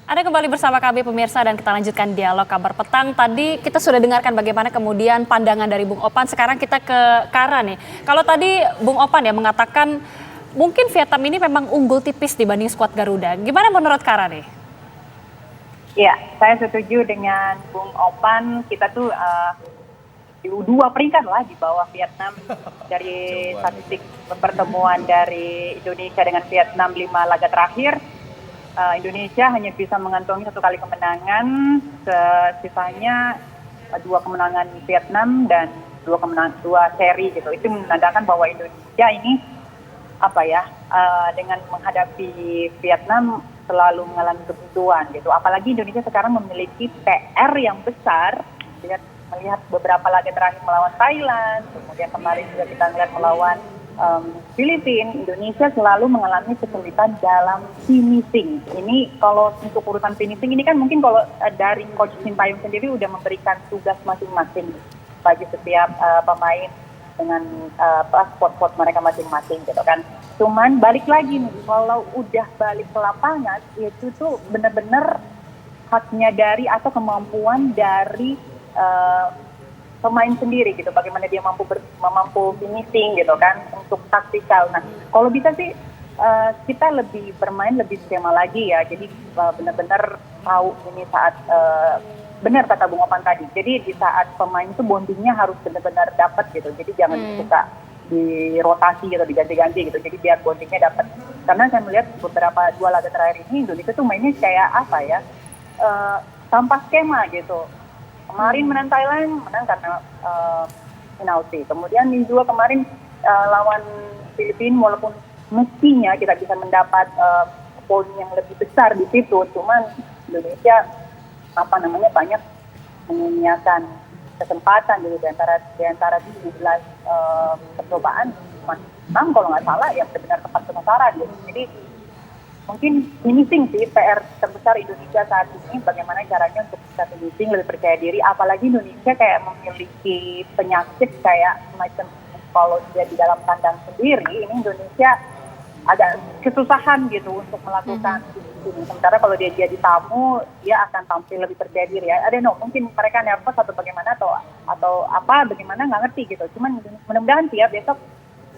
Ada kembali bersama kami pemirsa dan kita lanjutkan dialog kabar petang. Tadi kita sudah dengarkan bagaimana kemudian pandangan dari Bung Opan. Sekarang kita ke Kara nih. Kalau tadi Bung Opan ya mengatakan mungkin Vietnam ini memang unggul tipis dibanding skuad Garuda. Gimana menurut Kara nih? Ya, saya setuju dengan Bung Opan. Kita tuh di dua peringkat lah di bawah Vietnam dari statistik pertemuan dari Indonesia dengan Vietnam 5 laga terakhir. Indonesia hanya bisa mengantongi 1 kali kemenangan, sisanya 2 kemenangan Vietnam dan 2 seri gitu. Itu menandakan bahwa Indonesia ini dengan menghadapi Vietnam selalu mengalami kebuntuan gitu. Apalagi Indonesia sekarang memiliki PR yang besar, melihat beberapa laga terakhir melawan Thailand, kemudian kemarin juga kita melihat melawan Filipina. Indonesia selalu mengalami kesulitan dalam finishing. Ini kalau untuk urusan finishing ini kan mungkin kalau dari Coach Sintayong sendiri udah memberikan tugas masing-masing bagi setiap pemain dengan spot-spot mereka masing-masing gitu kan. Cuman balik lagi nih, kalau udah balik ke lapangan itu tuh benar-benar haknya dari atau kemampuan dari pemain sendiri gitu, bagaimana dia mampu finishing gitu kan untuk taktikal. Nah, kalau bisa sih kita lebih bermain lebih skema lagi ya. Jadi benar-benar tahu ini saat benar kata Bung Opan tadi. Jadi di saat pemain itu bondingnya harus benar-benar dapat gitu. Jadi jangan suka dirotasi gitu, diganti-ganti gitu. Jadi biar bondingnya dapat. Karena saya melihat beberapa 2 laga terakhir ini Indonesia tuh mainnya kayak tanpa skema gitu. Kemarin menang Thailand, menang karena penalti. Kemudian di 2 kemarin lawan Filipina, walaupun mestinya kita bisa mendapat poin yang lebih besar di situ, cuman Indonesia banyak menyia-nyiakan kesempatan gitu di antara 17 percobaan, memang kalau nggak salah yang benar tepat sasaran gitu. Jadi mungkin finishing sih PR terbesar Indonesia saat ini, bagaimana caranya untuk bisa finishing, lebih percaya diri. Apalagi Indonesia kayak memiliki penyakit kayak semacam kalau dia di dalam kandang sendiri, ini Indonesia agak kesusahan gitu untuk melakukan finishing. Sementara kalau dia di tamu, dia akan tampil lebih percaya diri ya. Mungkin mereka nervous atau bagaimana atau bagaimana nggak ngerti gitu. Cuman mudah-mudahan sih ya besok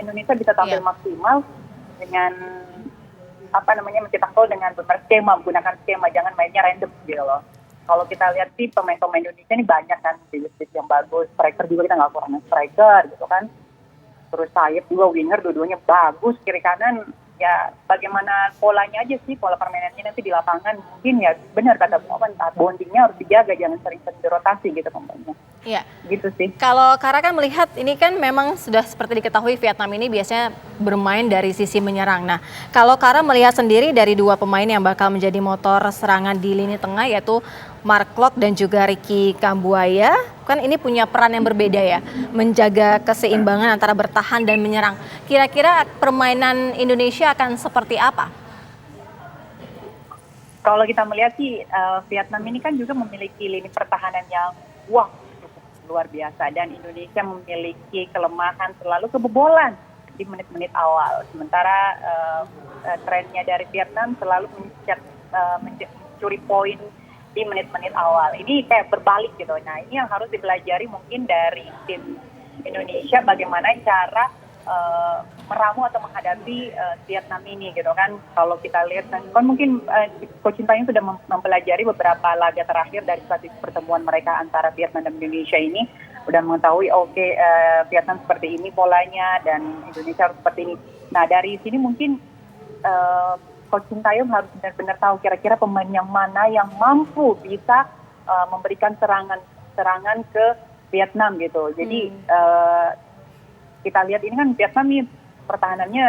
Indonesia bisa tampil maksimal dengan mencetak gol dengan benar skema, menggunakan skema, jangan mainnya random gitu loh. Kalau kita lihat sih pemain-pemain Indonesia ini banyak kan, bibit yang bagus, striker juga kita nggak kurang striker gitu kan. Terus sayap juga, winger dua-duanya bagus, kiri kanan ya bagaimana polanya aja sih, pola permainannya nanti di lapangan mungkin ya benar kata Bung Opan, bondingnya harus dijaga, jangan sering-sering dirotasi gitu pemainnya. Iya. Gitu sih. Kalau Kara kan melihat ini kan memang sudah seperti diketahui Vietnam ini biasanya bermain dari sisi menyerang. Nah, kalau Kara melihat sendiri dari 2 pemain yang bakal menjadi motor serangan di lini tengah yaitu Mark Klok dan juga Ricky Kambuaya, kan ini punya peran yang berbeda ya, menjaga keseimbangan antara bertahan dan menyerang. Kira-kira permainan Indonesia akan seperti apa? Kalau kita melihat sih Vietnam ini kan juga memiliki lini pertahanan yang luar biasa, dan Indonesia memiliki kelemahan selalu kebobolan di menit-menit awal. Sementara trennya dari Vietnam selalu mencuri poin di menit-menit awal. Ini kayak berbalik gitu. Nah, ini yang harus dipelajari mungkin dari tim Indonesia, bagaimana cara meramu atau menghadapi Vietnam ini gitu kan. Kalau kita lihat kan mungkin Coach Sintayong sudah mempelajari beberapa laga terakhir dari statistik pertemuan mereka antara Vietnam dan Indonesia ini, udah mengetahui Vietnam seperti ini polanya dan Indonesia harus seperti ini. Nah, dari sini mungkin Coach Sintayong harus benar-benar tahu kira-kira pemain yang mana yang mampu bisa memberikan serangan ke Vietnam gitu. Jadi kita lihat ini kan Vietnam nih pertahanannya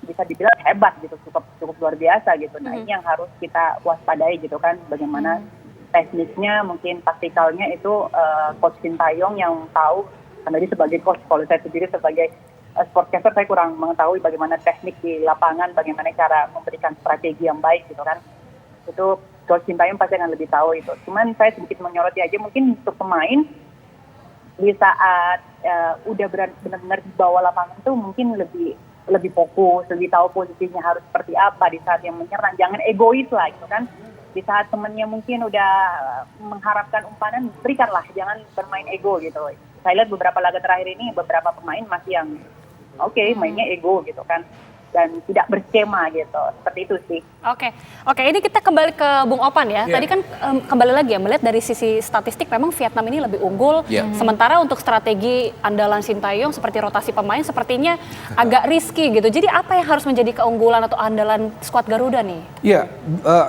bisa dibilang hebat gitu, cukup luar biasa gitu. Nah, ini yang harus kita waspadai gitu kan, bagaimana tekniknya, mungkin taktikalnya itu Coach Sintayong yang tahu. Karena dia sebagai coach, kalau saya sendiri sebagai sportcaster saya kurang mengetahui bagaimana teknik di lapangan, bagaimana cara memberikan strategi yang baik gitu kan. Itu Coach Sintayong pasti akan lebih tahu itu. Cuman saya sedikit menyoroti aja mungkin untuk pemain di saat udah benar-benar di bawah lapangan itu mungkin lebih fokus, lebih tahu posisinya harus seperti apa di saat yang menyerang. Jangan egois lah gitu kan. Di saat temennya mungkin udah mengharapkan umpanan, berikanlah, jangan bermain ego gitu. Saya lihat beberapa laga terakhir ini beberapa pemain masih yang oke, mainnya ego gitu kan, dan tidak berskema gitu, seperti itu sih. Oke, ini kita kembali ke Bung Opan ya. Tadi kan kembali lagi ya, melihat dari sisi statistik memang Vietnam ini lebih unggul. Sementara untuk strategi andalan Sintayong seperti rotasi pemain sepertinya agak risky gitu. Jadi apa yang harus menjadi keunggulan atau andalan skuad Garuda nih? Ya,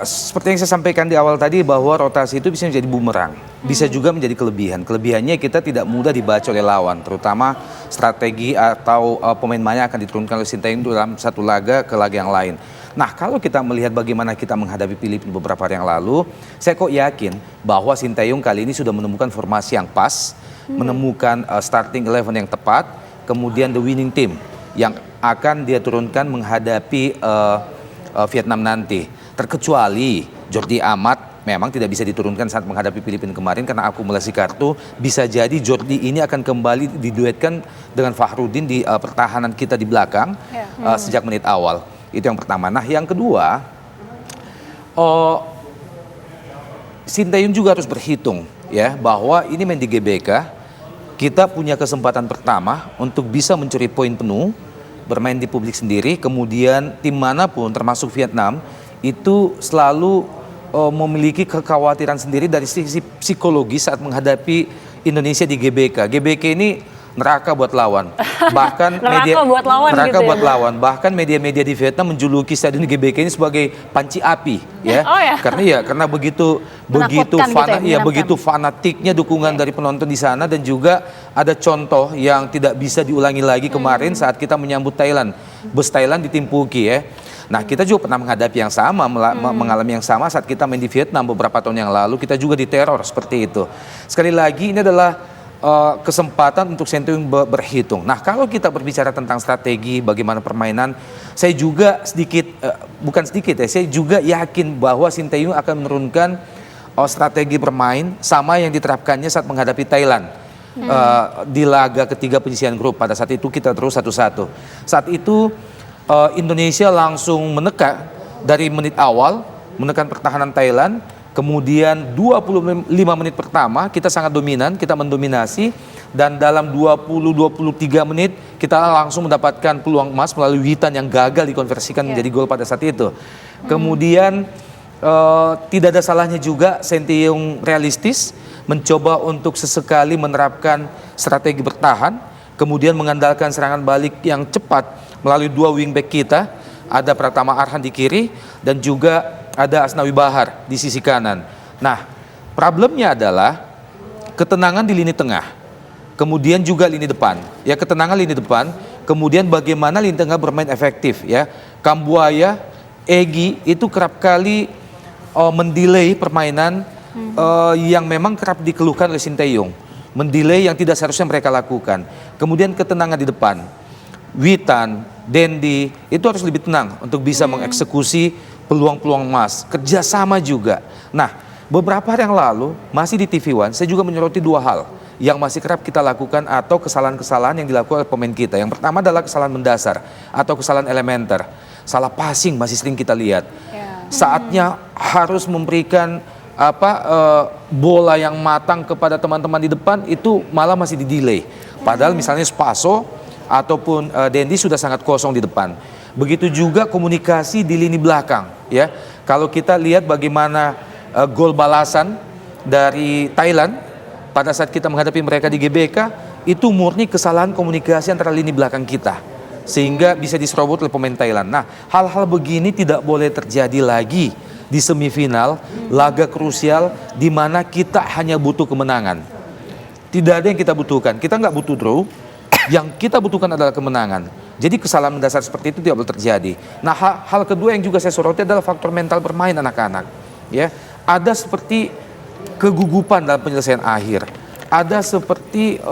seperti yang saya sampaikan di awal tadi bahwa rotasi itu bisa menjadi bumerang. Bisa juga menjadi kelebihan. Kelebihannya kita tidak mudah dibaca oleh lawan, terutama strategi atau pemain mainnya akan diturunkan oleh Sintayong dalam satu laga ke laga yang lain. Nah, kalau kita melihat bagaimana kita menghadapi Filipina beberapa hari yang lalu, saya kok yakin bahwa Sintayong kali ini sudah menemukan formasi yang pas, menemukan starting 11 yang tepat, kemudian the winning team yang akan dia turunkan menghadapi Vietnam nanti. Terkecuali Jordi Amat memang tidak bisa diturunkan saat menghadapi Filipina kemarin karena akumulasi kartu. Bisa jadi Jordi ini akan kembali diduetkan dengan Fahrudin di pertahanan kita di belakang sejak menit awal. Itu yang pertama. Nah, yang kedua, Sintayong juga harus berhitung ya bahwa ini main di GBK, kita punya kesempatan pertama untuk bisa mencuri poin penuh, bermain di publik sendiri, kemudian tim manapun termasuk Vietnam itu selalu memiliki kekhawatiran sendiri dari sisi psikologi saat menghadapi Indonesia di GBK. GBK ini neraka buat lawan. Bahkan bahkan media-media di Vietnam menjuluki stadion GBK ini sebagai panci api ya. Karena begitu fanatiknya dukungan dari penonton di sana, dan juga ada contoh yang tidak bisa diulangi lagi kemarin saat kita menyambut Thailand. Bus Thailand ditimpuki ya. Nah, kita juga pernah menghadapi yang sama, mengalami yang sama saat kita main di Vietnam beberapa tahun yang lalu. Kita juga diteror seperti itu. Sekali lagi, ini adalah kesempatan untuk Sintayong berhitung. Nah, kalau kita berbicara tentang strategi, bagaimana permainan, saya juga saya juga yakin bahwa Sintayong akan menurunkan strategi bermain sama yang diterapkannya saat menghadapi Thailand. Di laga ketiga penyisihan grup, pada saat itu kita terus 1-1. Saat itu Indonesia langsung menekan dari menit awal, menekan pertahanan Thailand, kemudian 25 menit pertama kita sangat dominan, kita mendominasi, dan dalam 20-23 menit kita langsung mendapatkan peluang emas melalui Witan yang gagal dikonversikan menjadi gol pada saat itu. Kemudian tidak ada salahnya juga Sintayong realistis, mencoba untuk sesekali menerapkan strategi bertahan, kemudian mengandalkan serangan balik yang cepat melalui dua wingback kita, ada Pratama Arhan di kiri dan juga ada Asnawi Bahar di sisi kanan. Nah, problemnya adalah ketenangan di lini tengah, kemudian juga lini depan. Ya, ketenangan lini depan, kemudian bagaimana lini tengah bermain efektif ya. Kambuaya, Egy itu kerap kali mendelay permainan yang memang kerap dikeluhkan oleh Sintayong. Mendelay yang tidak seharusnya mereka lakukan. Kemudian ketenangan di depan. Witan, Dendi itu harus lebih tenang untuk bisa mengeksekusi peluang-peluang emas. Kerjasama juga. Nah, beberapa hari yang lalu masih di TV One saya juga menyoroti dua hal yang masih kerap kita lakukan atau kesalahan-kesalahan yang dilakukan oleh pemain kita. Yang pertama adalah kesalahan mendasar atau kesalahan elementer. Salah passing masih sering kita lihat. Saatnya harus memberikan bola yang matang kepada teman-teman di depan, itu malah masih di-delay. Padahal misalnya Spaso ataupun Dendi sudah sangat kosong di depan. Begitu juga komunikasi di lini belakang ya. Kalau kita lihat bagaimana gol balasan dari Thailand pada saat kita menghadapi mereka di GBK, itu murni kesalahan komunikasi antara lini belakang kita sehingga bisa diserobot oleh pemain Thailand. Nah, hal-hal begini tidak boleh terjadi lagi di semifinal, laga krusial di mana kita hanya butuh kemenangan. Tidak ada yang kita butuhkan. Kita nggak butuh draw. Yang kita butuhkan adalah kemenangan. Jadi kesalahan mendasar seperti itu tidak boleh terjadi. Nah, hal kedua yang juga saya soroti adalah faktor mental bermain anak-anak. Ya, ada seperti kegugupan dalam penyelesaian akhir. Ada seperti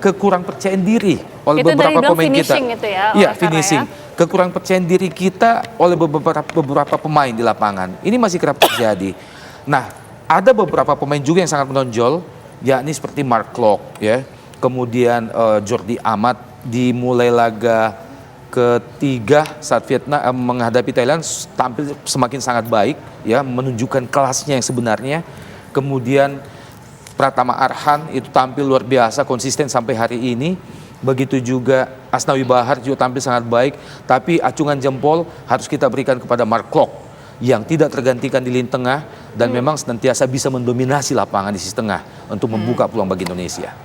kekurang percayaan diri oleh itu beberapa pemain kita. Itu ya, iya, finishing. Kekurang percayaan diri kita oleh beberapa pemain di lapangan. Ini masih kerap terjadi. Nah, ada beberapa pemain juga yang sangat menonjol, yakni seperti Mark Klok ya. Kemudian Jordi Amat di mulai laga ketiga saat Vietnam menghadapi Thailand tampil semakin sangat baik ya, menunjukkan kelasnya yang sebenarnya. Kemudian Pratama Arhan itu tampil luar biasa konsisten sampai hari ini. Begitu juga Asnawi Bahar juga tampil sangat baik, tapi acungan jempol harus kita berikan kepada Mark Klok yang tidak tergantikan di lini tengah dan memang senantiasa bisa mendominasi lapangan di sisi tengah untuk membuka peluang bagi Indonesia.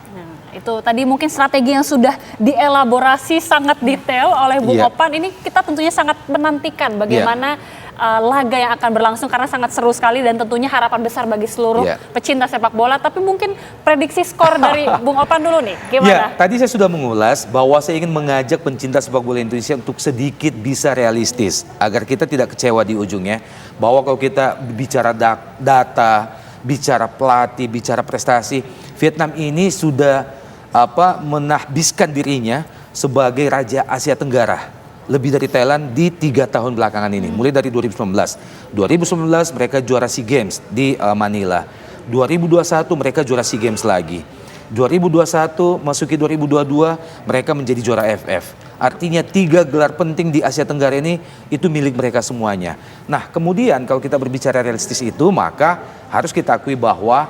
Itu tadi mungkin strategi yang sudah dielaborasi sangat detail oleh Bung Opan. Ini kita tentunya sangat menantikan bagaimana laga yang akan berlangsung karena sangat seru sekali dan tentunya harapan besar bagi seluruh pecinta sepak bola. Tapi mungkin prediksi skor dari Bung Opan dulu nih, gimana? Tadi saya sudah mengulas bahwa saya ingin mengajak pencinta sepak bola Indonesia untuk sedikit bisa realistis agar kita tidak kecewa di ujungnya. Bahwa kalau kita bicara data, bicara pelatih, bicara prestasi, Vietnam ini sudah menahbiskan dirinya sebagai Raja Asia Tenggara lebih dari Thailand di 3 tahun belakangan ini, mulai dari 2019 mereka juara SEA Games di Manila, 2021 mereka juara SEA Games lagi, 2021 masuki 2022 mereka menjadi juara AFF. Artinya 3 gelar penting di Asia Tenggara ini itu milik mereka semuanya. Nah kemudian kalau kita berbicara realistis itu, maka harus kita akui bahwa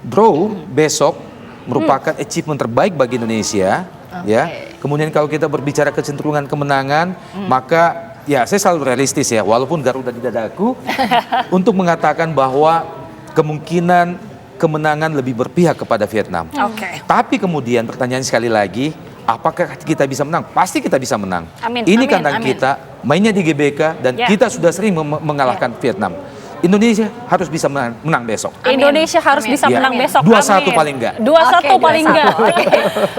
draw besok merupakan achievement terbaik bagi Indonesia, ya. Kemudian kalau kita berbicara kecenderungan kemenangan, maka ya saya selalu realistis ya, walaupun Garuda di dadaku untuk mengatakan bahwa kemungkinan kemenangan lebih berpihak kepada Vietnam. Tapi kemudian pertanyaan sekali lagi, apakah kita bisa menang? Pasti kita bisa menang. Ini kandang kita, mainnya di GBK dan kita sudah sering mengalahkan Vietnam. Indonesia harus bisa menang besok. Indonesia harus bisa menang besok. 2-1 paling enggak. 2-1 paling enggak.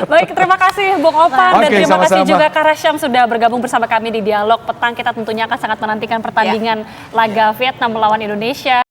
Baik, terima kasih Bung Opan dan terima kasih juga Kak Rasyam sudah bergabung bersama kami di Dialog Petang. Kita tentunya akan sangat menantikan pertandingan laga Vietnam melawan Indonesia.